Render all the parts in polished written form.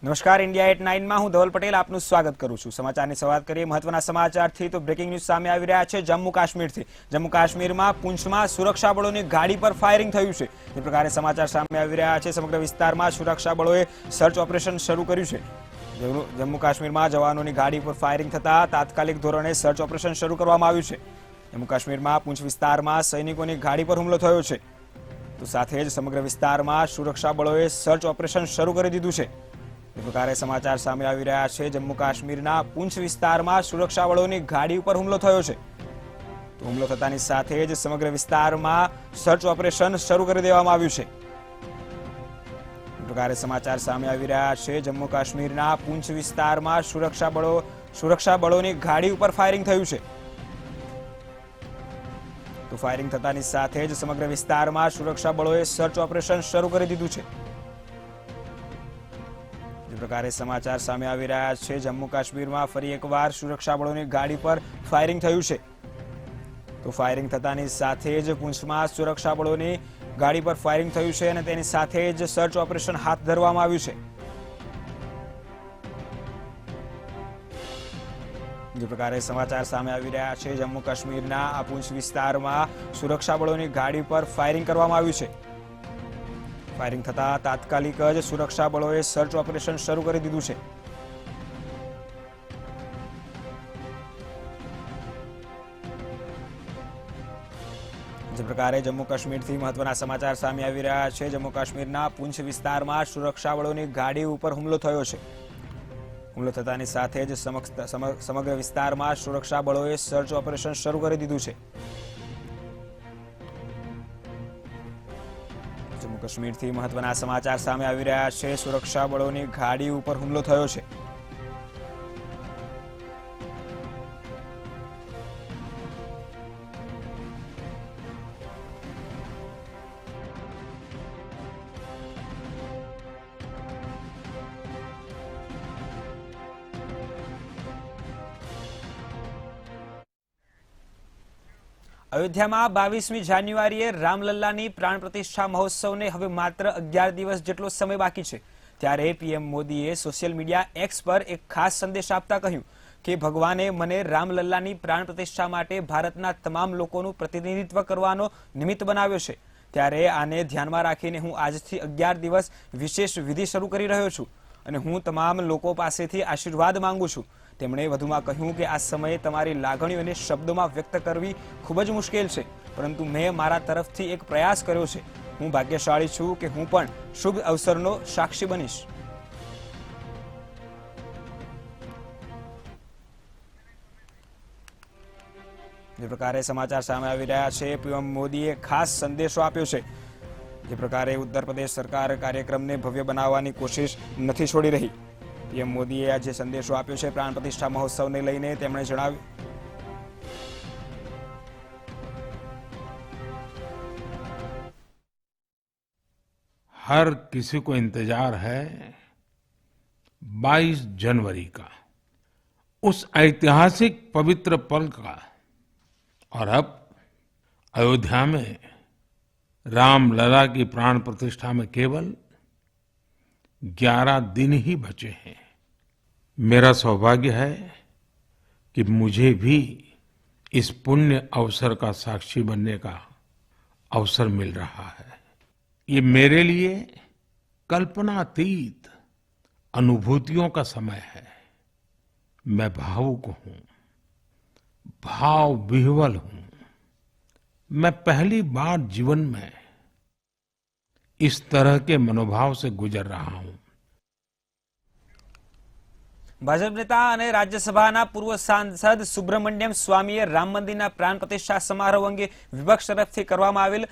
નમસ્કાર, India at 9 માં હું ધવલ પટેલ આપનું સ્વાગત કરું છું। સમાચારની શરૂઆત કરીએ મહત્વના સમાચારથી। તો બ્રેકિંગ ન્યૂઝ સામે આવી રહ્યા છે જમ્મુ કાશ્મીરથી। જમ્મુ કાશ્મીરમાં પૂંછમાં સુરક્ષા બળોની ગાડી પર ફાયરિંગ થયું છે। જે પ્રકારે સમાચાર સામે આવી રહ્યા છે, સમગ્ર વિસ્તારમાં સુરક્ષા બળોએ સર્ચ ઓપરેશન શરૂ કર્યું છે। જમ્મુ કાશ્મીરમાં જવાનોની ગાડી પર ફાયરિંગ થતા તાત્કાલિક ધોરણે સર્ચ ઓપરેશન શરૂ કરવામાં આવ્યું છે। જમ્મુ કાશ્મીરમાં પૂંછ વિસ્તારમાં સૈનિકોની ગાડી પર હુમલો થયો છે, તો સાથે જ સમગ્ર વિસ્તારમાં સુરક્ષા બળોએ સર્ચ ઓપરેશન શરૂ કરી દીધું છે। એ પ્રકારે સમાચાર સામે આવી રહ્યા છે। જમ્મુ કાશ્મીરના પૂંછ વિસ્તારમાં સુરક્ષા બળોની ગાડી ઉપર હુમલો થયો છે, તો હુમલો થતાની સાથે જ સમગ્ર વિસ્તારમાં સર્ચ ઓપરેશન શરૂ કરી દેવામાં આવ્યું છે। એ પ્રકારે સમાચાર સામે આવી રહ્યા છે। જમ્મુ કાશ્મીરના પૂંછ વિસ્તારમાં સુરક્ષા બળોની ગાડી ઉપર ફાયરિંગ થયું છે, તો ફાયરિંગ થતાની સાથે જ સમગ્ર વિસ્તારમાં સુરક્ષા બળોએ સર્ચ ઓપરેશન શરૂ કરી દીધું છે। પ્રકારે સમાચાર સામે આવી રહ્યા છે। જમ્મુ કાશ્મીરમાં ફરી એકવાર સુરક્ષા બળોની ગાડી પર ફાયરિંગ થયું છે, તો ફાયરિંગ થતાની સાથે જ પૂંછમાં સુરક્ષા બળોની ગાડી પર ફાયરિંગ થયું છે અને તેની સાથે જ સર્ચ ઓપરેશન હાથ ધરવામાં આવ્યું છે। જે પ્રકારે સમાચાર સામે આવી રહ્યા છે, જમ્મુ કાશ્મીરના આ પૂંછ વિસ્તારમાં સુરક્ષા બળોની ગાડી પર ફાયરિંગ કરવામાં આવ્યું છે। ફાયરિંગ થતા તાત્કાલિક જ સુરક્ષા બળોએ સર્ચ ઓપરેશન શરૂ કરી દીધું છે। જે પ્રકારે જમ્મુ કાશ્મીરથી મહત્વના સમાચાર સામે આવી રહ્યા છે। જમ્મુ કાશ્મીરના પૂંછ વિસ્તારમાં સુરક્ષા બળોની ગાડી ઉપર હુમલો થયો છે। હુમલો થતાની સાથે જ સમગ્ર વિસ્તારમાં સુરક્ષા બળોએ સર્ચ ઓપરેશન શરૂ કરી દીધું છે। જમ્મુ કાશ્મીરથી મહત્વના સમાચાર સામે આવી રહ્યા છે। સુરક્ષા બળોની ગાડી ઉપર હુમલો થયો છે। અયોધ્યામાં 22મી જાન્યુઆરીએ રામલલ્લાની પ્રાણ પ્રતિષ્ઠા મહોત્સવને હવે માત્ર 11 દિવસ જેટલો સમય બાકી છે, ત્યારે પીએમ મોદીએ સોશિયલ મીડિયા એક્સ પર એક ખાસ સંદેશ આપતા કહ્યું કે ભગવાને મને રામલલ્લાની પ્રાણ પ્રતિષ્ઠા માટે ભારતના તમામ લોકોનું પ્રતિનિધિત્વ કરવાનો નિમિત્ત બનાવ્યો છે, ત્યારે આને ધ્યાનમાં રાખીને હું આજથી 11 દિવસ વિશેષ વિધિ શરૂ કરી રહ્યો છું અને હું તમામ લોકો પાસેથી આશીર્વાદ માંગુ છું। તેમણે વધુમાં કહ્યું કે આ સમયે તમારી લાગણીઓને શબ્દોમાં વ્યક્ત કરવી ખૂબ જ મુશ્કેલ છે, પરંતુ મેં મારા તરફથી એક પ્રયાસ કર્યો છે। હું ભાગ્યશાળી છું કે હું પણ શુભ અવસરનો સાક્ષી બનીશ। જે પ્રકારે સમાચાર સામે આવી રહ્યા છે, પીએમ મોદીએ ખાસ સંદેશો આપ્યો છે। જે પ્રકારે ઉત્તર પ્રદેશ સરકાર કાર્યક્રમને ભવ્ય બનાવવાની કોશિશ નથી છોડી રહી। પીએમ મોદીએ આ જે સંદેશો આપ્યો છે પ્રાણ પ્રતિષ્ઠા મહોત્સવને લઈને, તેમણે જણાવ્યું हर किसी को इंतजार है 22 जनवरी का, उस ऐतिहासिक पवित्र पल का। और अब अयोध्या में रामलला की प्राण प्रतिष्ठा में केवल 11 दिन ही बचे हैं। मेरा सौभाग्य है कि मुझे भी इस पुण्य अवसर का साक्षी बनने का अवसर मिल रहा है। ये मेरे लिए कल्पनातीत अनुभूतियों का समय है। मैं भावुक हूं, भाव विह्वल हूं। मैं पहली बार जीवन में इस तरह के मनोभाव से गुजर रहा हूं। ભાજપ નેતા અને રાજ્યસભાના પૂર્વ સાંસદ સુબ્રમણ્યમ સ્વામીએ રામ મંદિરના પ્રાણ પ્રતિષ્ઠા સમારોહ અંગે વિપક્ષ તરફથી કરવામાં આવેલ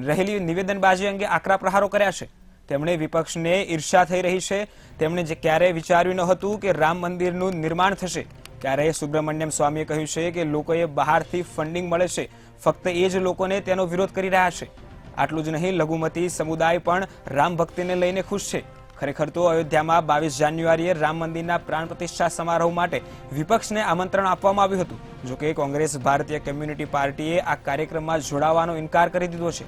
રહેલી નિવેદનબાજી અંગે આકરા પ્રહારો કર્યા છે। તેમણે વિપક્ષને ઈર્ષ્યા થઈ રહી છે। તેમણે જે ક્યારેય વિચાર્યું ન હતું કે રામ મંદિરનું નિર્માણ થશે। ત્યારે સુબ્રમણ્યમ સ્વામીએ કહ્યું છે કે લોકોએ બહારથી ફંડિંગ મળે છે, ફક્ત એ જ લોકોને તેનો વિરોધ કરી રહ્યા છે। આટલું જ નહીં, લઘુમતી સમુદાય પણ રામ ભક્તિને લઈને ખુશ છે। ખરેખર તો અયોધ્યામાં 22 જાન્યુઆરીએ રામ મંદિરના પ્રાણ પ્રતિષ્ઠા સમારોહ માટે વિપક્ષને આમંત્રણ આપવામાં આવ્યું હતું। જોકે કોંગ્રેસ ભારતીય કમ્યુનિટી પાર્ટીએ આ કાર્યક્રમમાં જોડાવાનો ઇનકાર કરી દીધો છે।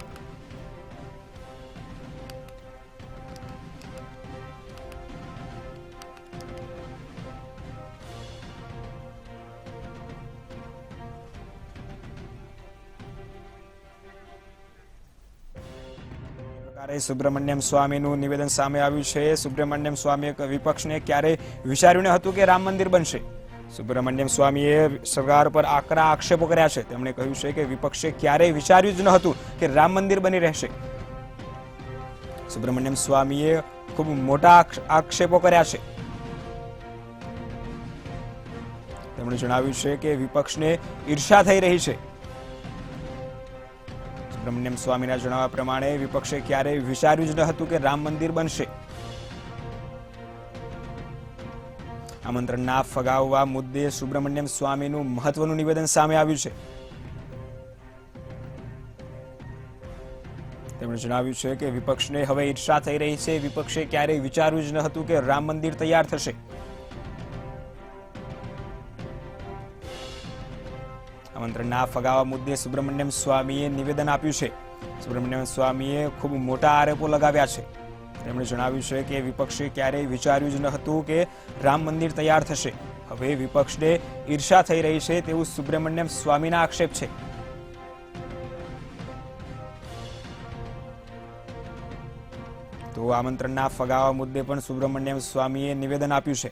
પ્રકારે સુબ્રમણ્યમ સ્વામીનું નિવેદન સામે આવ્યું છે. સુબ્રમણ્યમ સ્વામીએ વિપક્ષને ક્યારેય વિચાર્યું ન હતું કે રામ મંદિર બનશે. સુબ્રમણ્યમ સ્વામીએ સરકાર પર આકરા આક્ષેપો કર્યા છે. તેમણે કહ્યું છે કે વિપક્ષે ક્યારેય વિચાર્યું જ ન હતું કે રામ મંદિર બની રહેશે. સુબ્રમણ્યમ સ્વામીએ ખૂબ મોટા આક્ષેપો કર્યા છે. તેમણે જણાવ્યું છે કે વિપક્ષને ઈર્ષા થઈ રહી છે. સુબ્રમણ્યમ સ્વામીના જણાવ્યા પ્રમાણે વિપક્ષે ક્યારેય વિચાર્યું જ ન હતું કે રામ મંદિર બનશે. આમંત્રણના ફગાવવા મુદ્દે સુબ્રમણ્યમ સ્વામીનું મહત્વનું નિવેદન સામે આવ્યું છે. તેમણે જણાવ્યું છે કે વિપક્ષને હવે ઈર્ષા થઈ રહી છે. વિપક્ષે ક્યારેય વિચાર્યું જ ન હતું કે રામ મંદિર તૈયાર થશે. આમંત્રણના ફગાવા મુદ્દે સુબ્રમણ્યમ સ્વામીએ નિવેદન આપ્યું છે. સુબ્રમણ્યમ સ્વામીએ ખૂબ મોટા આરોપો લગાવ્યા છે. તેમણે જણાવ્યું છે કે વિપક્ષે ક્યારેય વિચાર્યું જ ન હતું કે રામ મંદિર તૈયાર થશે. હવે વિપક્ષને ઈર્ષા થઈ રહી છે તેવું સુબ્રમણ્યમ સ્વામીના આક્ષેપ છે. તો આમંત્રણના ફગાવા મુદ્દે પણ સુબ્રમણ્યમ સ્વામીએ નિવેદન આપ્યું છે.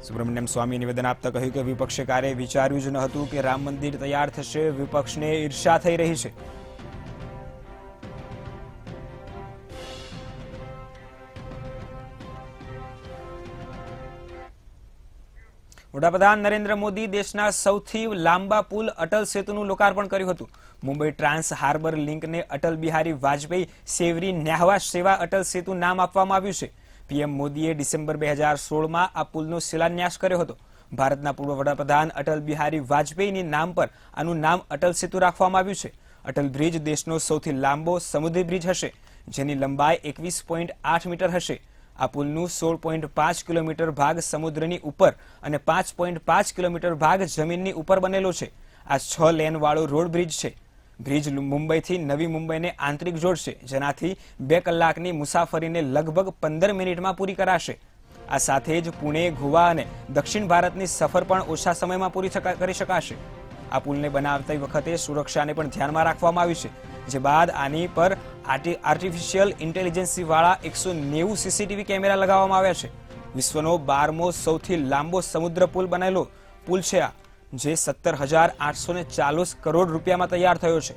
સુબ્રમણ્યમ સ્વામી નિવેદન આપતા કહ્યું કે વિપક્ષે ક્યારેય વિચાર્યું જ ન હતું કે રામ મંદિર તૈયાર થશે. વિપક્ષને ઈર્ષા થઈ રહી છે. વડાપ્રધાન નરેન્દ્ર મોદી દેશના સૌથી લાંબા પુલ અટલ સેતુનું લોકાર્પણ કર્યું હતું. મુંબઈ ટ્રાન્સ હાર્બર લિંકને અટલ બિહારી વાજપેયી સેવરી ન્યાહવા સેવા અટલ સેતુ નામ આપવામાં આવ્યું છે. પીએમ મોદીએ ડિસેમ્બર 2016માં આ પુલનો શિલાન્યાસ કર્યો હતો. ભારતના પૂર્વ વડાપ્રધાન અટલ બિહારી વાજપેયીની નામ પર આનું નામ અટલ સેતુ રાખવામાં આવ્યું છે. અટલ બ્રિજ દેશનો સૌથી લાંબો સમુદ્રી બ્રિજ હશે, જેની લંબાઈ 21.8 મીટર હશે. આ પુલનું 16.5 કિલોમીટર ભાગ સમુદ્રની ઉપર અને 5.5 કિલોમીટર ભાગ જમીનની ઉપર બનેલો છે. આ 6 લેન વાળો રોડ બ્રિજ છે. બ્રિજ મુંબઈથી નવી મુંબઈને આંતરિક જોડશે, જેનાથી 2 કલાકની મુસાફરીને લગભગ 15 મિનિટમાં પૂરી કરાશે. આ સાથે જ પુણે, ગોવા અને દક્ષિણ ભારતની સફર પણ ઓછા સમયમાં પૂરી કરી શકાશે. આ પુલને બનાવતી વખતે સુરક્ષાને પણ ધ્યાનમાં રાખવામાં આવી છે, જે બાદ આની પર આર્ટિફિશિયલ ઇન્ટેલિજન્સી વાળા 190 સીસીટીવી કેમેરા લગાવવામાં આવ્યા છે. વિશ્વનો 12મો સૌથી લાંબો સમુદ્ર પુલ બનેલો પુલ છે આ, જે 17,840 કરોડ રૂપિયામાં તૈયાર થયો છે.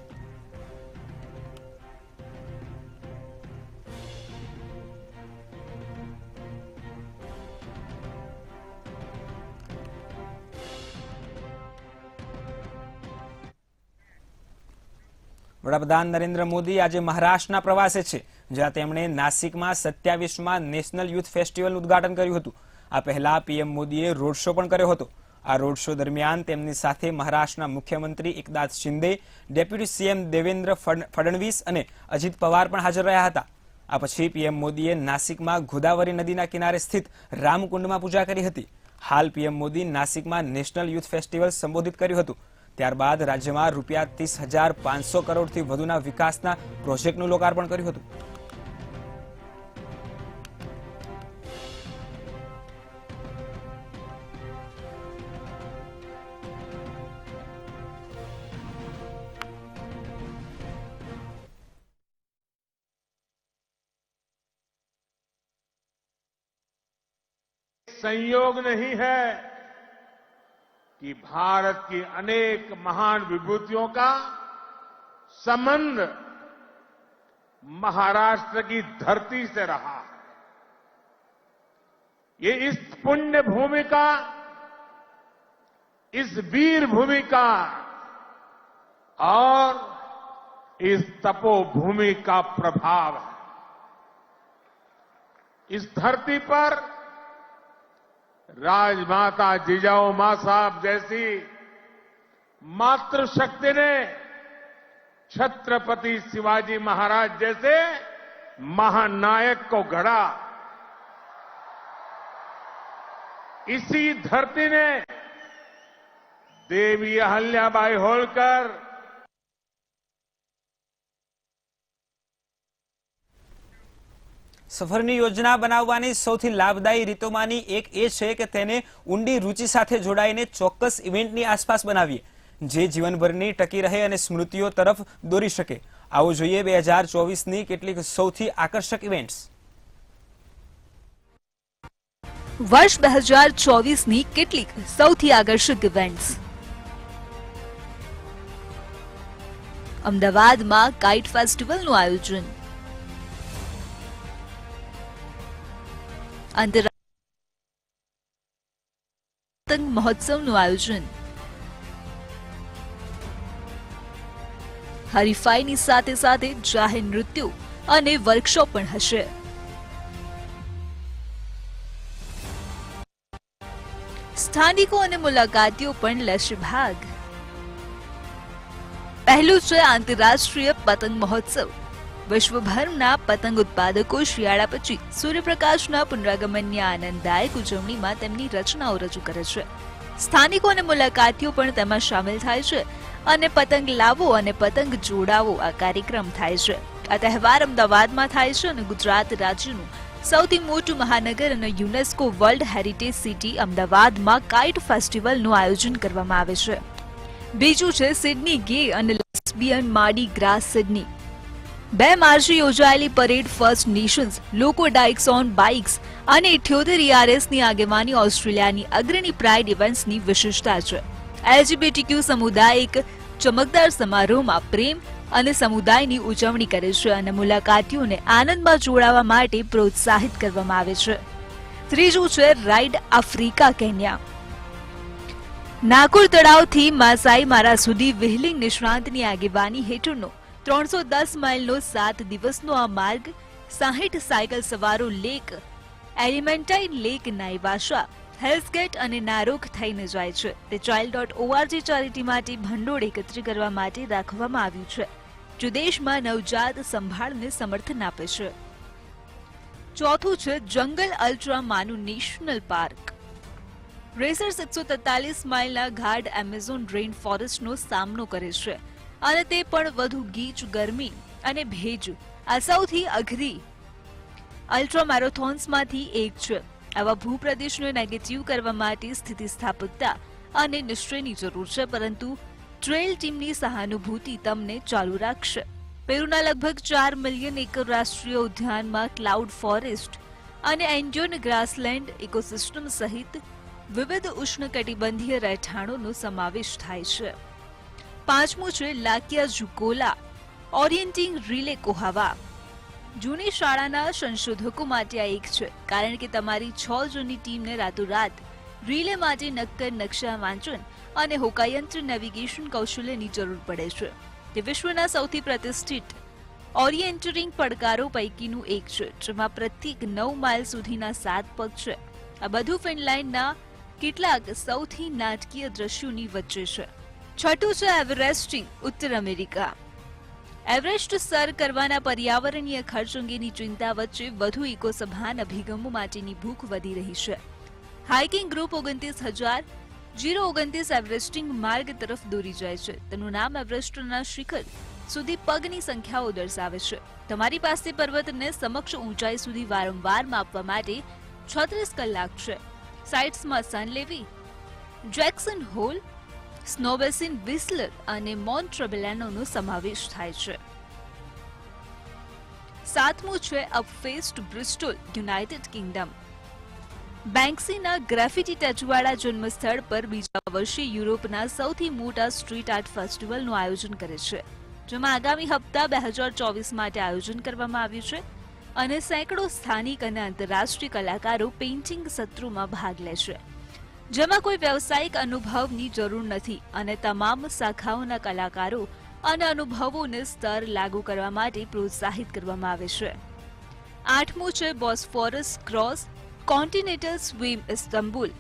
વડાપ્રધાન નરેન્દ્ર મોદી આજે મહારાષ્ટ્રના પ્રવાસે છે, જ્યાં તેમણે નાસિકમાં 27માં નેશનલ યુથ ફેસ્ટિવલનું ઉદઘાટન કર્યું હતું. આ પહેલા પીએમ મોદીએ રોડ શો પણ કર્યો હતો. આ રોડ શો દરમિયાન તેમની સાથે મહારાષ્ટ્રના મુખ્યમંત્રી એકનાથ શિંદે, ડેપ્યુટી સીએમ દેવેન્દ્ર ફડણવીસ અને અજીત પવાર પણ હાજર રહ્યા હતા. આ પછી પીએમ મોદીએ નાસિકમાં ગોદાવરી નદીના કિનારે સ્થિત રામકુંડમાં પૂજા કરી હતી. હાલ પીએમ મોદી નાસિકમાં નેશનલ યુથ ફેસ્ટિવલ સંબોધિત કર્યું હતું. ત્યારબાદ રાજ્યમાં રૂપિયા 30,500 કરોડથી વધુના વિકાસના પ્રોજેક્ટનું લોકાર્પણ કર્યું હતું. संयोग नहीं है कि भारत की अनेक महान विभूतियों का संबंध महाराष्ट्र की धरती से रहा है. ये इस पुण्य भूमि का, इस वीर भूमि का और इस तपोभूमि का प्रभाव है. इस धरती पर राजमाता जिजाऊ मां साहब जैसी मातृशक्ति ने छत्रपति शिवाजी महाराज जैसे महानायक को गढ़ा. इसी धरती ने देवी अहल्याबाई होलकर, સફરની યોજના બનાવવાની સૌથી લાભદાયી રીતોમાંની એક એ છે કે તેને ઊંડી રુચિ સાથે જોડાઈને ચોક્કસ ઇવેન્ટની આસપાસ બનાવીએ. જે જીવનભરની ટકી રહે અને સ્મૃતિઓ તરફ દોરી શકે. આવો જોઈએ 2024ની કેટલીક સૌથી આકર્ષક ઇવેન્ટ્સ. વર્ષ 2024ની કેટલીક સૌથી આકર્ષક ઇવેન્ટ્સ. અમદાવાદમાં કાઇટ ફેસ્ટિવલનું આયોજન. આંતરરાષ્ટ્રીય પતંગ મહોત્સવનું આયોજન. હરીફાઈની સાથે સાથે જાહેર નૃત્યો અને વર્કશોપ પણ હશે. સ્થાનિકો અને મુલાકાતીઓ પણ લેશે ભાગ. પહેલું છે આંતરરાષ્ટ્રીય પતંગ મહોત્સવ. વિશ્વભરના પતંગ ઉત્પાદકો શિયાળા પછી સૂર્યપ્રકાશના પુનરાગમનની આનંદદાયક ઉજવણીમાં તેમની રચનાઓ રજૂ કરે છે. સ્થાનિકો અને મુલાકાતીઓ પણ તેમાં સામેલ થાય છે અને પતંગ લાવો અને પતંગ જોડાવો આ કાર્યક્રમ થાય છે. આ તહેવાર અમદાવાદમાં થાય છે અને ગુજરાત રાજ્યનું સૌથી મોટું મહાનગર અને યુનેસ્કો વર્લ્ડ હેરિટેજ સિટી અમદાવાદમાં કાઇટ ફેસ્ટિવલનું આયોજન કરવામાં આવે છે. બીજું છે સિડની ગે અને લેસ્બિયન માર્ડી ગ્રાસ સિડની. 2 માર્ચે યોજાયેલી પરેડ ફર્સ્ટ નેશન્સ લોકો ડાઇક્સ ઓન બાઇક્સ અને 78 ERSની આગેવાની ઓસ્ટ્રેલિયાની અગ્રણી પ્રાઇડ ઇવેન્ટ્સની વિશેષતા છે. એલજીબીટીક્યુ સમુદાય એક ચમકદાર સમારોહમાં પ્રેમ અને સમુદાયની ઉજવણી કરે છે અને મુલાકાતીઓને આનંદમાં જોડાવા માટે પ્રોત્સાહિત કરવામાં આવે છે. ત્રીજું છે રાઇડ આફ્રિકા કેન્યા. નાકુર તળાવથી માસાઈ મારા સુધી વ્હીલિંગ નિષ્ણાંતની આગેવાની હેઠળનો 310 માઇલનો 7 દિવસનો આ માર્ગ 60 સાયકલ સવારો લેક, એલિમેન્ટાઇન લેક, નાઈવાશા, હેલ્સગેટ અને નારોક થઈને જાય છે. તે child.org ચેરિટી માટે ભંડોળ એકત્રિત કરવા માટે રાખવામાં આવ્યું છે, જે દેશમાં નવજાત સંભાળને સમર્થન આપે છે. ચોથું છે જંગલ અલ્ટ્રામાનું નેશનલ પાર્ક. રેસર્સ 143 માઇલના ગાઢ એમેઝોન રેઇન ફોરેસ્ટનો સામનો કરે છે અને તે પણ વધુ ગીચ, ગરમી અને ભેજ આ સૌથી અઘરી અલ્ટ્રા મેરેથોન્સમાંથી એક છે. આવા ભૂપ્રદેશને નેગેટિવ કરવા માટે સ્થિતિસ્થાપકતા અને નિશ્ચયની જરૂર છે, પરંતુ ટ્રેલ ટીમની સહાનુભૂતિ તમને ચાલુ રાખશે. પેરુના લગભગ 4 મિલિયન એકર રાષ્ટ્રીય ઉદ્યાનમાં ક્લાઉડ ફોરેસ્ટ અને એન્ડ્યોન ગ્રાસલેન્ડ ઇકોસિસ્ટમ સહિત વિવિધ ઉષ્ણકટિબંધીય રહેઠાણોનો સમાવેશ થાય છે. પાંચમું છે લાકિયા ઝુકોલા ઓરિએન્ટિંગ રિલે કોહાવા. જૂની શાળાના સંશોધકો માટે આ એક છે, કારણ કે તમારી 6 જણની ટીમને રાતોરાત રિલે માટે નક્કર નકશા વાંચન અને હોકાયંત્ર નેવિગેશન કૌશલ્યની જરૂર પડે છે. તે વિશ્વના સૌથી પ્રતિષ્ઠિત ઓરિએન્ટરિંગ પડકારો પૈકીનું એક છે, જેમાં પ્રત્યેક 9 માઇલ સુધીના 7 પગ છે. આ બધું ફિનલેન્ડના કેટલાક સૌથી નાટકીય દ્રશ્યોની વચ્ચે છે. છઠ્ઠું છે એવરેસ્ટિંગ, ઉત્તર અમેરિકા. એવરેસ્ટ સર કરવાના પર્યાવરણીય ખર્ચ અંગેની ચિંતા વચ્ચે વધુ ઇકો સભાન અભિગમો માટેની ભૂખ વધી રહી છે. હાઇકિંગ ગ્રુપ 29,029 એવરેસ્ટિંગ માર્ગ તરફ દોરી જાય છે. તેનું નામ એવરેસ્ટના શિખર સુધી પગની સંખ્યાઓ દર્શાવે છે. તમારી પાસે પર્વતને સમક્ષ ઊંચાઈ સુધી વારંવાર માપવા માટે 36 કલાક છે. સાઇટ્સમાં સનલેવી, જેક્સન હોલ, સ્નોબેસિન વિસ્લર અને મોન્ટ ટ્રેબેલાનોનો સમાવેશ થાય છે. સાતમું છે અપફેસ્ટ બ્રિસ્ટોલ, યુનાઇટેડ કિંગડમ. બેન્ક્સીના ગ્રાફિટી ટેટુવાળા જન્મસ્થળ પર બીજા વર્ષે યુરોપના સૌથી મોટા સ્ટ્રીટ આર્ટ ફેસ્ટિવલનું આયોજન કરે છે, જેમાં આગામી હપ્તા 2024 માટે આયોજન કરવામાં આવ્યું છે અને સેંકડો સ્થાનિક અને આંતરરાષ્ટ્રીય કલાકારો પેઇન્ટિંગ સત્રોમાં ભાગ લે છે, જેમાં કોઈ વ્યવસાયિક અનુભવની જરૂર નથી અને તમામ શાખાઓના કલાકારો અને અનુભવોને સ્તર લાગુ કરવા માટે પ્રોત્સાહિત કરવામાં આવે છે. આઠમું છે Bosphorus cross continental swim, Istanbul.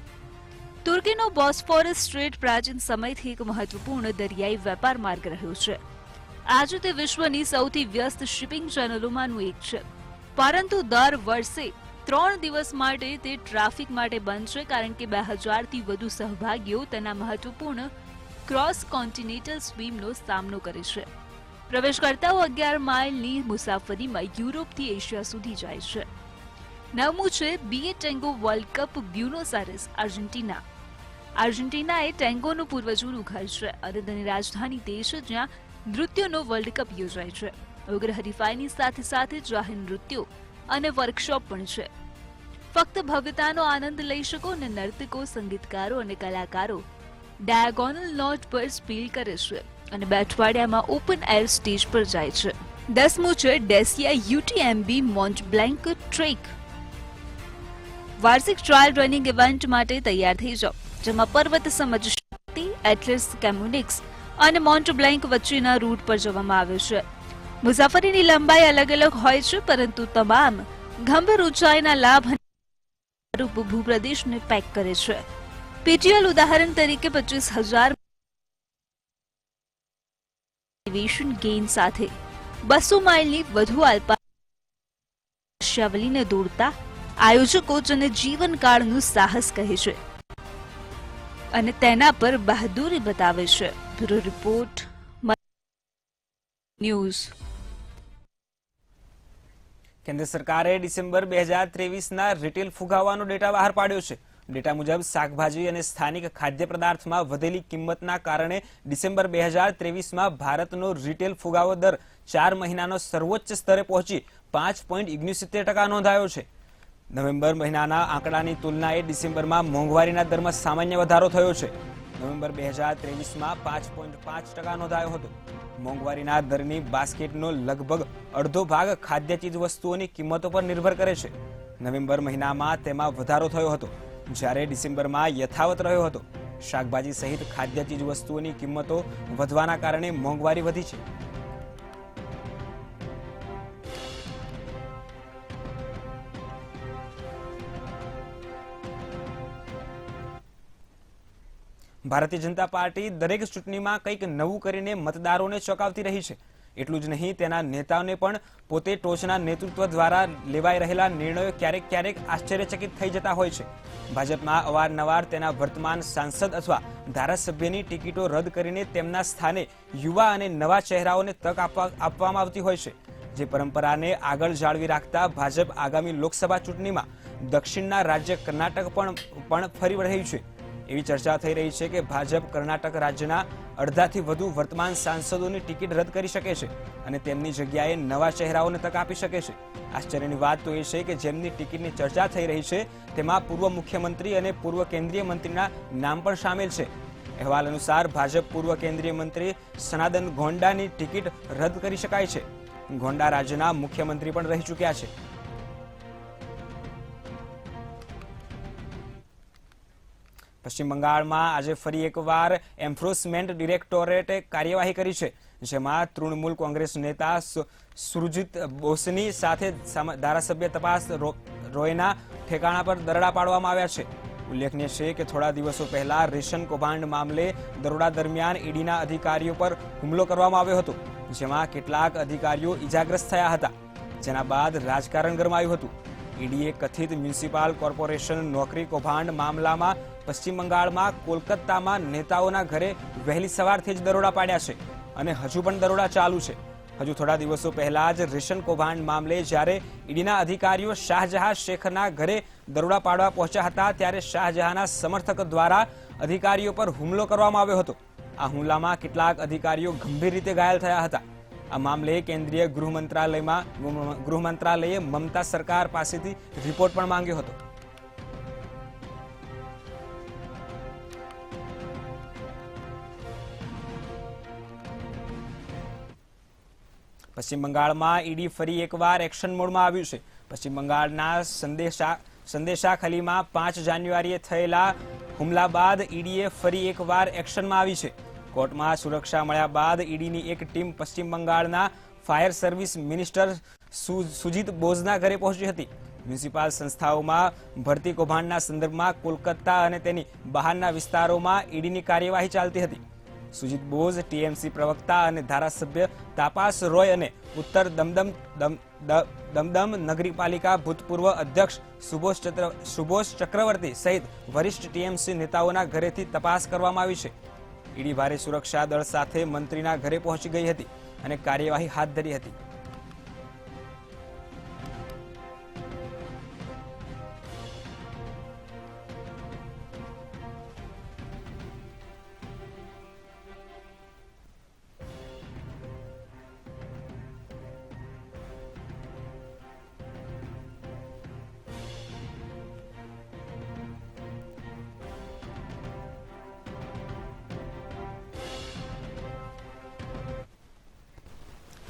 તુર્કીનો બોસ્ફોરસ સ્ટ્રેટ પ્રાચીન સમયથી એક મહત્વપૂર્ણ દરિયાઈ વેપાર માર્ગ રહ્યો છે. આજે તે વિશ્વની સૌથી વ્યસ્ત શિપિંગ ચેનલોમાંનું એક છે, પરંતુ દર વર્ષે 3 દિવસ માટે તે ટ્રાફિક માટે બંધ છે, કારણ કે 2000થી વધુ સહભાગીઓ તેના મહત્વપૂર્ણ ક્રોસ કોન્ટિનેન્ટલ સ્વીમનો સામનો કરે છે. પ્રવેશકર્તાઓ 11 માઇલની મુસાફરીમાં યુરોપથી એશિયા સુધી જાય છે. 9મું છે BA tango world cup, Buenos Aires, Argentina. Argentina એ ટેંગોનું પૂર્વજોનું ઘર છે અને તેની રાજધાની તે છે જ્યાં નૃત્યોનો વર્લ્ડ કપ યોજાય છે. ઉગ્ર હરીફાઈની સાથે સાથે જાહેર નૃત્યો અને વર્કશોપ પણ છે. ફક્ત ભવ્યતાનો આનંદ લઈ શકો અને નર્તકો, સંગીતકારો અને કલાકારો ડાયાગોનલ નોટ પર સ્પીલ કરે છે અને બે અઠવાડિયામાં ઓપન એર સ્ટેજ પર જાય છે. 10મું છે ડેસિયા UTMB મોન્ટ બ્લેન્ક ટ્રેક. વાર્ષિક ટ્રાયલ રનિંગ ઇવેન્ટ માટે તૈયાર થઈ જાઓ, જેમાં પર્વત સમજ શક્તિ, એટલિસ કેમ્યુનિક્સ અને મોન્ટ બ્લેન્ક વચ્ચેના રૂટ પર જવામાં આવે છે. મુસાફરીની લંબાઈ અલગ અલગ હોય છે, પરંતુ તમામ ગંભીર ઊંચાઈના લાભ ભૂપ્રદેશને પેક કરે છે. PTL ઉદાહરણ તરીકે 25,000 એલિવેશન ગેઇન સાથે 200 માઇલની વધુ અલ્પાવલીને દોડતા આયોજકો જેને જીવનકાળનું સાહસ કહે છે અને તેના પર બહાદુરી બતાવે છે. Bureau report, news. કેન્દ્ર સરકારે ડિસેમ્બર 2023ના રિટેલ ફુગાવાનો ડેટા બહાર પાડ્યો છે. ડેટા મુજબ શાકભાજી અને સ્થાનિક ખાદ્ય પદાર્થમાં વધેલી કિંમતના કારણે ડિસેમ્બર 2023માં ભારતનો રિટેલ ફુગાવો દર 4 મહિનાનો સર્વોચ્ચ સ્તરે પહોંચી 5.69% નોંધાયો છે. નવેમ્બર મહિનાના આંકડાની તુલનાએ ડિસેમ્બરમાં મોંઘવારીના દરમાં સામાન્ય વધારો થયો છે. નવેમ્બર 2023માં 5.5% નોંધાયો હતો. મોંઘવારીના દરની બાસ્કેટનો લગભગ અડધો ભાગ ખાદ્ય ચીજ વસ્તુઓની કિંમતો પર નિર્ભર કરે છે. નવેમ્બર મહિનામાં તેમાં વધારો થયો હતો, જ્યારે ડિસેમ્બરમાં યથાવત રહ્યો હતો. શાકભાજી સહિત ખાદ્ય ચીજ વસ્તુઓની કિંમતો વધવાના કારણે મોંઘવારી વધી છે. ભારતીય જનતા પાર્ટી દરેક ચૂંટણીમાં કંઈક નવું કરીને મતદારોને ચોંકાવતી રહી છે. એટલું જ નહીં, તેના નેતાઓને પણ પોતે ટોચના નેતૃત્વ દ્વારા લેવાઈ રહેલા નિર્ણયો ક્યારેક ક્યારેક આશ્ચર્યચકિત થઈ જતા હોય છે. ભાજપમાં અવારનવાર તેના વર્તમાન સાંસદ અથવા ધારાસભ્યની ટિકિટો રદ કરીને તેમના સ્થાને યુવા અને નવા ચહેરાઓને તક આપવામાં આવતી હોય છે. જે પરંપરાને આગળ જાળવી રાખતા ભાજપ આગામી લોકસભા ચૂંટણીમાં દક્ષિણના રાજ્ય કર્ણાટક પણ ફરી રહ્યું છે. એવી ચર્ચા થઈ રહી છે કે ભાજપ કર્ણાટક રાજ્યના અડધાથી વધુ વર્તમાન સાંસદોની ટિકિટ રદ કરી શકે છે અને તેમની જગ્યાએ નવા ચહેરાઓને તક આપી શકે છે. આશ્ચર્યની વાત તો એ છે કે જેમની ટિકિટની ચર્ચા થઈ રહી છે તેમાં પૂર્વ મુખ્યમંત્રી અને પૂર્વ કેન્દ્રીય મંત્રીના નામ પણ સામેલ છે. અહેવાલ અનુસાર ભાજપ પૂર્વ કેન્દ્રીય મંત્રી સનાતન ગોંડાની ટિકિટ રદ કરી શકાય છે. ગોંડા રાજ્યના મુખ્યમંત્રી પણ રહી ચૂક્યા છે. પશ્ચિમ બંગાળમાં આજે ફરી એકવાર એન્ફોર્સમેન્ટ ડિરેક્ટોરેટે કાર્યવાહી કરી છે, જેમાં તૃણમૂલ કોંગ્રેસ નેતા સુરજીત બોસની સાથે ધારાસભ્ય તપાસ રોયના ઠેકાણા પર દરોડા પાડવામાં આવ્યા છે. ઉલ્લેખનીય છે કે થોડા દિવસો પહેલા રેશન કૌભાંડ મામલે દરોડા દરમિયાન ઈડીના અધિકારીઓ પર હુમલો કરવામાં આવ્યો હતો, જેમાં કેટલાક અધિકારીઓ ઇજાગ્રસ્ત થયા હતા. જેના બાદ રાજકારણ ગરમાયું હતું. ઈડીએ કથિત મ્યુનિસિપલ કોર્પોરેશન નોકરી કૌભાંડ મામલામાં પશ્ચિમ બંગાળમાં કોલકાતામાં નેતાઓના ઘરે વહેલી સવારથી જ દરોડા પાડ્યા છે અને હજુ પણ દરોડા ચાલુ છે. હજુ થોડા દિવસો પહેલા જ રેશન કૌભાંડ મામલે જ્યારે ઈડીના અધિકારીઓ શાહજહાં શેખના ઘરે દરોડા પાડવા પહોંચ્યા હતા, ત્યારે શાહજહાંના સમર્થક દ્વારા અધિકારીઓ પર હુમલો કરવામાં આવ્યો હતો. આ હુમલામાં કેટલાક અધિકારીઓ ગંભીર રીતે ઘાયલ થયા હતા. આ મામલે કેન્દ્રીય ગૃહ મંત્રાલયે મમતા સરકાર પાસેથી રિપોર્ટ પણ માંગ્યો હતો. પશ્ચિમ બંગાળમાં ઈડી ફરી એકવાર એક્શન મોડમાં આવ્યું છે. પશ્ચિમ બંગાળના સંદેશાખાલીમાં 5 જાન્યુઆરીએ થયેલા હુમલા બાદ ઈડીએ ફરી એકવાર એક્શનમાં આવી છે. કોર્ટમાં સુરક્ષા મળ્યા બાદ ઈડીની એક ટીમ પશ્ચિમ બંગાળના ફાયર સર્વિસ મિનિસ્ટર સુજીત બોઝના ઘરે પહોંચી હતી. મ્યુનિસિપલ સંસ્થાઓમાં ભરતી કૌભાંડના સંદર્ભમાં કોલકાતા અને તેની બહારના વિસ્તારોમાં ઈડીની કાર્યવાહી ચાલતી હતી. સુજીત બોઝ, ટીએમસી પ્રવક્તા અને ધારાસભ્ય તાપાસ રોય અને ઉત્તર દમદમ નગરપાલિકા ભૂતપૂર્વ અધ્યક્ષ સુબોસ ચક્રવર્તી સહિત વરિષ્ઠ ટીએમસી નેતાઓના ઘરેથી તપાસ કરવામાં આવી છે. ઈડી ભારે સુરક્ષા દળ સાથે મંત્રીના ઘરે પહોંચી ગઈ હતી અને કાર્યવાહી હાથ ધરી હતી.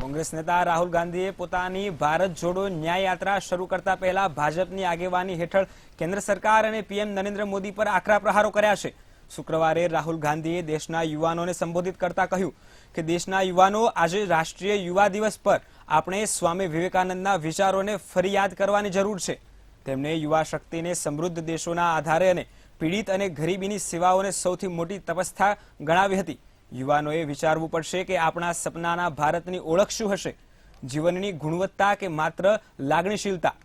કોંગ્રેસ નેતા રાહુલ ગાંધીએ પોતાની ભારત જોડો ન્યાય યાત્રા શરૂ કરતા પહેલા ભાજપની આગેવાની હેઠળ કેન્દ્ર સરકાર અને પીએમ નરેન્દ્ર મોદી પર આકરા પ્રહારો કર્યા છે. શુક્રવારે રાહુલ ગાંધીએ દેશના યુવાનોને સંબોધિત કરતા કહ્યું કે દેશના યુવાનો, આજે રાષ્ટ્રીય યુવા દિવસ પર આપણે સ્વામી વિવેકાનંદના વિચારોને ફરી યાદ કરવાની જરૂર છે. તેમણે યુવા શક્તિને સમૃદ્ધ દેશોના આધારે અને પીડિત અને ગરીબીની સેવાઓને સૌથી મોટી તપસ્યા ગણાવી હતી. યુવાનોએ વિચારવું પડશે કે આપણા સપનાના ભારતની ઓળખ શું હશે? જીવનની ગુણવત્તા કે માત્ર લાગણીશીલતા?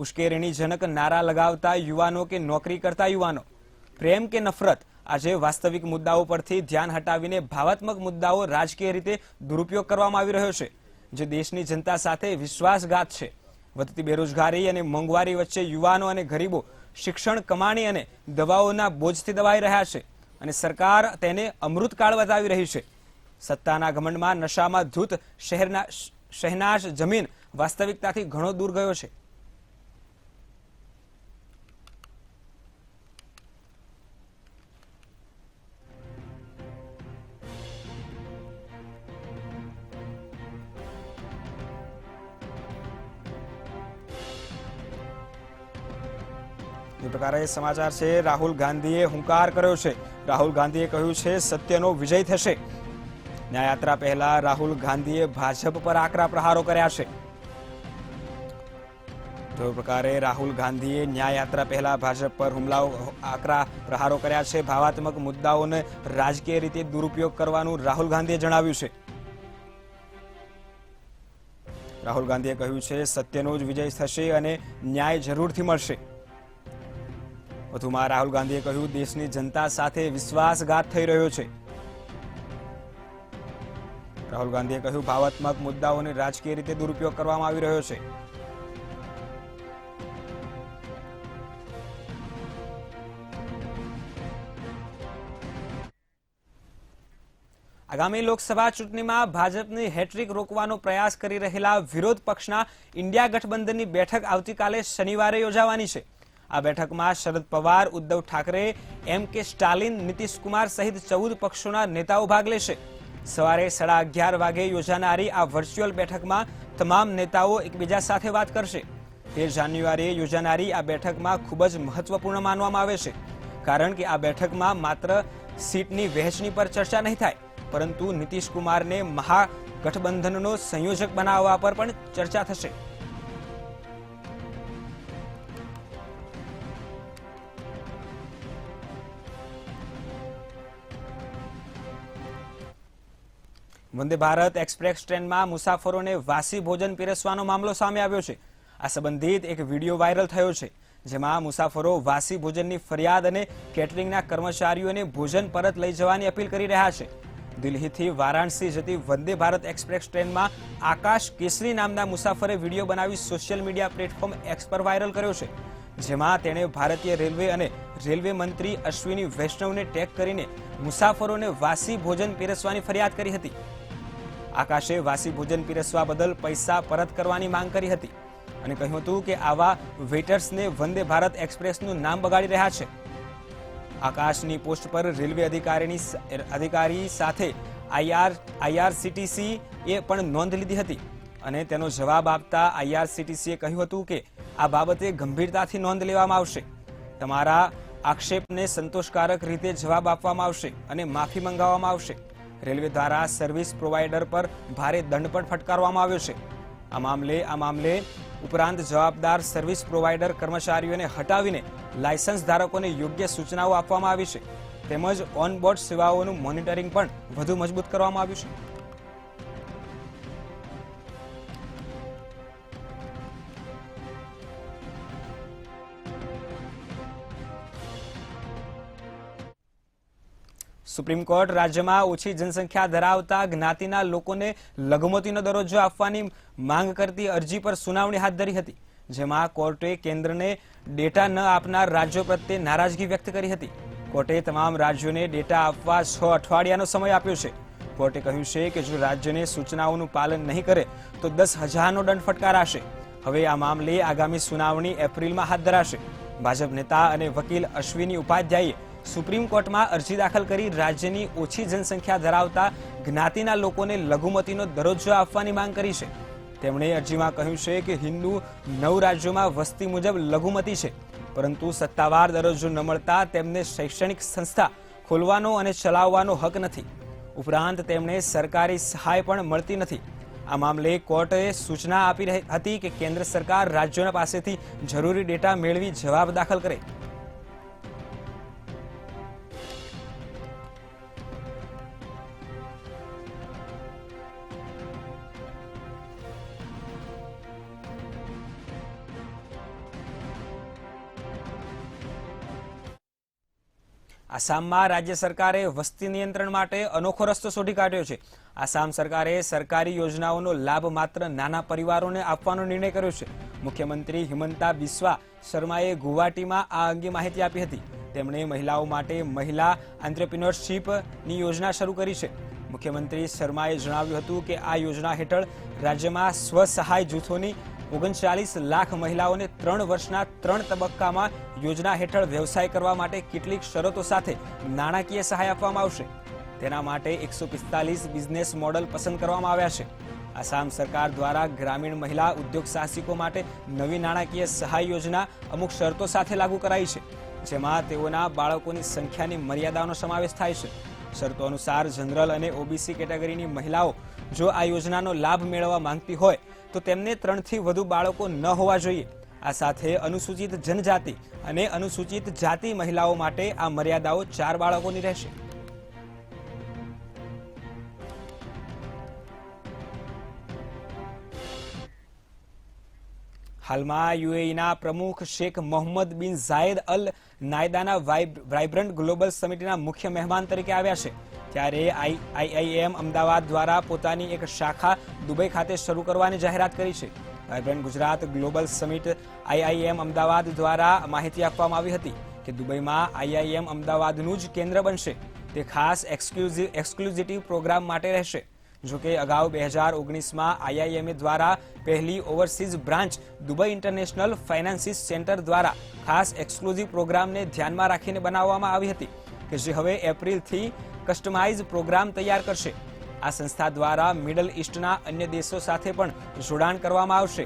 ઉશ્કેરણીજનક નારા લગાવતા યુવાનો કે નોકરી કરતા યુવાનો? પ્રેમ કે નફરત? આજે વાસ્તવિક મુદ્દાઓ પરથી ધ્યાન હટાવીને ભાવાત્મક મુદ્દાઓ રાજકીય રીતે દુરુપયોગ કરવામાં આવી રહ્યો છે, જે દેશની જનતા સાથે વિશ્વાસઘાત છે. વધતી બેરોજગારી અને મોંઘવારી વચ્ચે યુવાનો અને ગરીબો શિક્ષણ, કમાણી અને દવાઓના બોજથી દબાઈ રહ્યા છે અને સરકાર તેને અમૃતકાળ બતાવી રહી છે. સત્તાના ઘમંડમાં નશામાં ધૂત શહેનાઝ જમીન વાસ્તવિકતાથી ઘણો દૂર ગયો છે. જે પ્રકારે સમાચાર છે, રાહુલ ગાંધીએ હુંકાર કર્યો છે. રાહુલ ગાંધીએ કહ્યું છે સત્યનો વિજય થશે. ન્યાયયાત્રા પહેલા રાહુલ ગાંધીએ ભાજપ પર આકરા પ્રહારો કર્યા છે. જે પ્રકારે રાહુલ ગાંધીએ ન્યાયયાત્રા પહેલા ભાજપ પર આકરા પ્રહારો કર્યા છે. ભાવાત્મક મુદ્દાઓને રાજકીય રીતે દુરુપયોગ કરવાનું રાહુલ ગાંધીએ જણાવ્યું છે. રાહુલ ગાંધીએ કહ્યું છે સત્યનો જ વિજય થશે અને ન્યાય જરૂરથી મળશે. વધુમાં રાહુલ ગાંધીએ કહ્યું દેશની જનતા સાથે વિશ્વાસઘાત થઈ રહ્યો છે. રાહુલ ગાંધીએ કહ્યું ભાવાત્મક મુદ્દાઓને રાજકીય રીતે દુરુપયોગ કરવામાં આવી રહ્યો છે. આગામી લોકસભા ચૂંટણીમાં ભાજપની હેટ્રિક રોકવાનો પ્રયાસ કરી રહેલા વિરોધ પક્ષના ઇન્ડિયા ગઠબંધનની બેઠક આવતીકાલે શનિવારે યોજાવાની છે. આ બેઠકમાં શરદ પવાર, ઉદ્ધવ ઠાકરે, એમ.કે. સ્ટાલિન, નીતિશ કુમાર સહિત 14 પક્ષોના નેતાઓ ભાગ લેશે. સવારે 11:30 વાગે યોજાનારી આ વર્ચ્યુઅલ બેઠકમાં તમામ નેતાઓ એકબીજા સાથે વાત કરશે. 13 જાન્યુઆરીએ યોજાનારી આ બેઠકમાં ખૂબ જ મહત્વપૂર્ણ માનવામાં આવે છે, કારણ કે આ બેઠકમાં માત્ર સીટની વહેંચણી પર ચર્ચા નહીં થાય, પરંતુ નીતિશ કુમારને મહાગઠબંધનનો સંયોજક બનાવવા પર પણ ચર્ચા થશે. વંદે ભારત એક્સપ્રેસ ટ્રેનમાં મુસાફરોને વાસી ભોજન પીરસવાનો મામલો સામે આવ્યો છે. આ સંબંધિત એક વિડીયો વાયરલ થયો છે, જેમાં મુસાફરો વાસી ભોજનની ફરિયાદ અને કેટરિંગના કર્મચારીઓને ભોજન પરત લઈ જવાની અપીલ કરી રહ્યા છે. દિલ્હીથી વારાણસી જતી વંદે ભારત એક્સપ્રેસ ટ્રેનમાં આકાશ કેસરી નામના મુસાફરે વિડીયો બનાવી સોશિયલ મીડિયા પ્લેટફોર્મ એક્સ પર વાયરલ કર્યો છે, જેમાં તેણે ભારતીય રેલવે અને રેલવે મંત્રી અશ્વિની વૈષ્ણવને ટેગ કરીને મુસાફરોને વાસી ભોજન પીરસવાની ફરિયાદ કરી હતી. આકાશે વાસી ભોજન પીરસવા બદલ પૈસા પરત કરવાની માંગ કરી હતી અને કહ્યું હતું કે આવા વેટર્સને વંદે ભારત એક્સપ્રેસનું નામ બગાડી રહ્યા છે. આકાશની પોસ્ટ પર રેલવે અધિકારી સાથે IRCTC એ પણ નોંધ લીધી હતી અને તેનો જવાબ આપતા IRCTC એ કહ્યું હતું કે આ બાબતે ગંભીરતાથી નોંધ લેવામાં આવશે. તમારા આક્ષેપને સંતોષકારક રીતે જવાબ આપવામાં આવશે અને માફી મંગાવવામાં આવશે. રેલવે દ્વારા સર્વિસ પ્રોવાઇડર પર ભારે દંડ પણ ફટકારવામાં આવ્યો છે. આ મામલે ઉપરાંત જવાબદાર સર્વિસ પ્રોવાઇડર કર્મચારીઓને હટાવીને લાયસન્સ ધારકોને યોગ્ય સૂચનાઓ આપવામાં આવી છે. તેમજ ઓનબોર્ડ સેવાઓનું મોનિટરિંગ પણ વધુ મજબૂત કરવામાં આવ્યું છે. સુપ્રીમ કોર્ટ રાજ્યમાં ઓછી જનસંખ્યા ધરાવતા જ્ઞાતિના લોકોને લઘુમતીનો દરજ્જો આપવાની માંગ કરતી અરજી પર સુનાવણી હાથ ધરી હતી, જેમાં કોર્ટે કેન્દ્રને ડેટા ન આપનાર રાજ્યો પ્રત્યે નારાજગી વ્યક્ત કરી હતી. કોર્ટે તમામ રાજ્યોને ડેટા આપવા 6 અઠવાડિયાનો સમય આપ્યો છે. કોર્ટે કહ્યું છે કે જો રાજ્યને સૂચનાઓનું પાલન નહીં કરે તો 10,000નો દંડ ફટકારાશે. હવે આ મામલે આગામી સુનાવણી એપ્રિલમાં હાથ ધરાશે. ભાજપ નેતા અને વકીલ અશ્વિની ઉપાધ્યાયે સુપ્રીમ કોર્ટમાં અરજી દાખલ કરી રાજ્યની ઓછી જનસંખ્યા ધરાવતા જ્ઞાતિના લોકોને લઘુમતીનો દરજ્જો આપવાની માંગ કરી છે. તેમણે અરજીમાં કહ્યું છે કે હિન્દુ 9 રાજ્યોમાં વસ્તી મુજબ લઘુમતી છે, પરંતુ સત્તાવાર દરજ્જો ન મળતા તેમને શૈક્ષણિક સંસ્થા ખોલવાનો અને ચલાવવાનો હક નથી. ઉપરાંત તેમને સરકારી સહાય પણ મળતી નથી. આ મામલે કોર્ટે સૂચના આપી હતી કે કેન્દ્ર સરકાર રાજ્યોના પાસેથી જરૂરી ડેટા મેળવી જવાબ દાખલ કરે. આસામમાં રાજ્ય સરકારે વસ્તી નિયંત્રણ માટે અનોખો રસ્તો શોધી કાઢ્યો છે. આસામ સરકારે સરકારી યોજનાઓનો લાભ માત્ર નાના પરિવારોને આપવાનો નિર્ણય કર્યો છે. મુખ્યમંત્રી હિમંતા બિસ્વા શર્માએ ગુવાહાટીમાં આ અંગે માહિતી આપી હતી. તેમણે મહિલાઓ માટે મહિલા એન્ટરપ્રિન્યોરશિપની યોજના શરૂ કરી છે. મુખ્યમંત્રી શર્માએ જણાવ્યું હતું કે આ યોજના હેઠળ રાજ્યમાં સ્વસહાય જૂથોની 39 લાખ મહિલાઓને 3 વર્ષના 3 તબક્કામાં યોજના હેઠળ વ્યવસાય કરવા માટે કેટલીક શરતો સાથે નાણાકીય સહાય આપવામાં આવશે. તેના માટે 145 બિઝનેસ મોડલ પસંદ કરવામાં આવ્યા છે. આસામ સરકાર દ્વારા ગ્રામીણ મહિલા ઉદ્યોગ સાહસિકો માટે નવી નાણાકીય સહાય યોજના અમુક શરતો સાથે લાગુ કરાઈ છે, જેમાં તેઓના બાળકોની સંખ્યાની મર્યાદાનો સમાવેશ થાય છે. શરતો અનુસાર જનરલ અને ઓબીસી કેટેગરીની મહિલાઓ જો આ યોજનાનો લાભ મેળવવા માંગતી હોય તો તેમને 3 થી વધુ બાળકો ન હોવા જોઈએ. આ સાથે અનુસૂચિત જનજાતિ અને અનુસૂચિત જાતિ મહિલાઓ માટે આ મર્યાદાઓ 4 બાળકોની રહેશે. હાલમાં યુએઈના પ્રમુખ શેખ મોહમ્મદ બિન ઝાયદ અલ નાયદાના વાઇબ્રન્ટ ગ્લોબલ સમિટના મુખ્ય મહેમાન તરીકે આવ્યા છે. ત્યારે આઈઆઈએમ અમદાવાદ દ્વારા પોતાની એક શાખા દુબઈ ખાતે શરૂ કરવાની જાહેરાત કરી છે. Vibrant Gujarat global summit IIM Ahmedabad દ્વારા માહિતી આપવામાં આવી હતી કે દુબઈમાં આઈઆઈએમ અમદાવાદનું જ કેન્દ્ર બનશે. તે ખાસ એક્સક્લુઝિવ પ્રોગ્રામ માટે રહેશે. જોકે અગાઉ 2019માં આઈઆઈએમએ દ્વારા પહેલી overseas branch Dubai international finances centre દ્વારા ખાસ એક્સક્લુઝિવ પ્રોગ્રામને ધ્યાનમાં રાખીને બનાવવામાં આવી હતી, કે જે હવે એપ્રિલથી કસ્ટમાઇઝ પ્રોગ્રામ તૈયાર કરશે. આ સંસ્થા દ્વારા મિડલ ઇસ્ટના અન્ય દેશો સાથે પણ જોડાણ કરવામાં આવશે.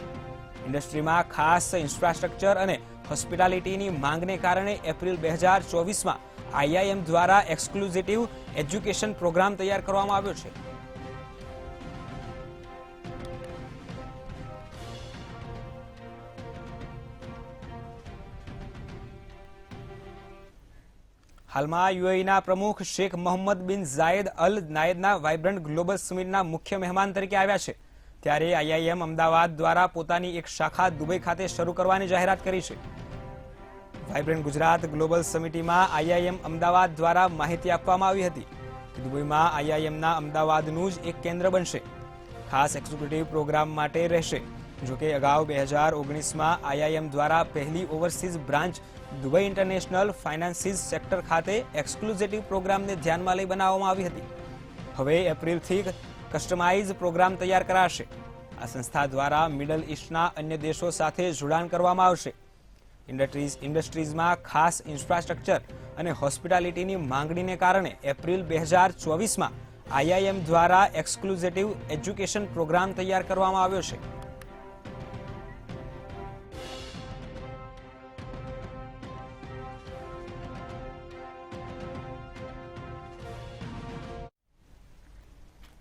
ઇન્ડસ્ટ્રીમાં ખાસ ઇન્ફ્રાસ્ટ્રક્ચર અને હોસ્પિટાલિટીની માંગને કારણે એપ્રિલ 2024માં આઈઆઈએમ દ્વારા એક્સક્લુઝિવ એજ્યુકેશન પ્રોગ્રામ તૈયાર કરવામાં આવ્યો છે. હાલમાં યુએઈના પ્રમુખ શેખ મોહમ્મદ બિન ઝાયદ અલ નાયદના વાઇબ્રન્ટ ગ્લોબલ સમિટના મુખ્ય મહેમાન તરીકે આવ્યા છે. ત્યારે આઈઆઈએમ અમદાવાદ દ્વારા પોતાની એક શાખા દુબઈ ખાતે શરૂ કરવાની જાહેરાત કરી છે. વાઇબ્રન્ટ ગુજરાત ગ્લોબલ સમિટમાં આઈઆઈએમ અમદાવાદ દ્વારા માહિતી આપવામાં આવી હતી કે દુબઈમાં આઈઆઈએમના અમદાવાદનું જ એક કેન્દ્ર બનશે. ખાસ એક્ઝિક્યુટિવ પ્રોગ્રામ માટે રહેશે. જોકે અગાઉ 2019માં આઈઆઈએમ દ્વારા પહેલી overseas branch Dubai international finances sector ખાતે એક્સક્લુઝિવ પ્રોગ્રામને ધ્યાનમાં લઈ બનાવવામાં આવી હતી. હવે એપ્રિલથી કસ્ટમાઇઝ પ્રોગ્રામ તૈયાર કરાશે. આ સંસ્થા દ્વારા મિડલ ઇસ્ટના અન્ય દેશો સાથે જોડાણ કરવામાં આવશે. ઇન્ડસ્ટ્રીઝમાં ખાસ ઇન્ફ્રાસ્ટ્રક્ચર અને હોસ્પિટાલિટીની માંગણીને કારણે એપ્રિલ 2024માં આઈઆઈએમ દ્વારા એક્સક્લુઝિવ એજ્યુકેશન પ્રોગ્રામ તૈયાર કરવામાં આવ્યો છે.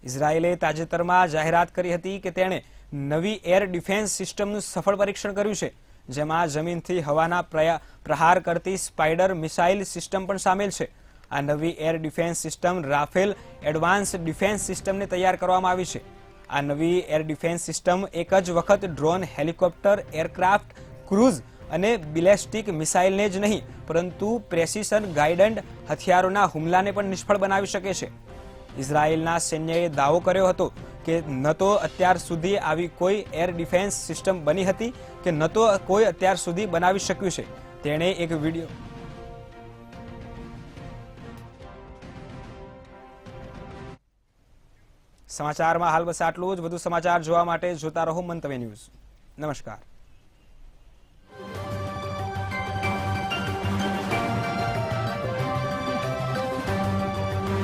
ઇઝરાયેલે તાજેતરમાં જાહેરાત કરી હતી કે તેણે નવી એર ડિફેન્સ સિસ્ટમનું સફળ પરીક્ષણ કર્યું છે, જેમાં જમીનથી હવાના પ્રહાર કરતી સ્પાઇડર મિસાઇલ સિસ્ટમ પણ સામેલ છે. આ નવી air defence system Rafale advance defence સિસ્ટમને તૈયાર કરવામાં આવી છે. આ નવી એર ડિફેન્સ સિસ્ટમ એક જ વખત ડ્રોન, હેલિકોપ્ટર, એરક્રાફ્ટ, ક્રૂઝ અને બેલિસ્ટિક મિસાઇલને જ નહીં, પરંતુ પ્રેસિશન ગાઇડન્ડ હથિયારોના હુમલાને પણ નિષ્ફળ બનાવી શકે છે. ઇઝરાયેલના સૈન્યએ દાવો કર્યો હતો કે ન તો અત્યાર સુધી આવી કોઈ એર ડિફેન્સ સિસ્ટમ બની હતી કે ન તો કોઈ અત્યાર સુધી બનાવી શક્યું છે. તેણે એક વિડીયો સમાચારમાં હાલ બસ આટલું જ. વધુ સમાચાર જોવા માટે જોતા રહો મંતવ્ય ન્યૂઝ. નમસ્કાર.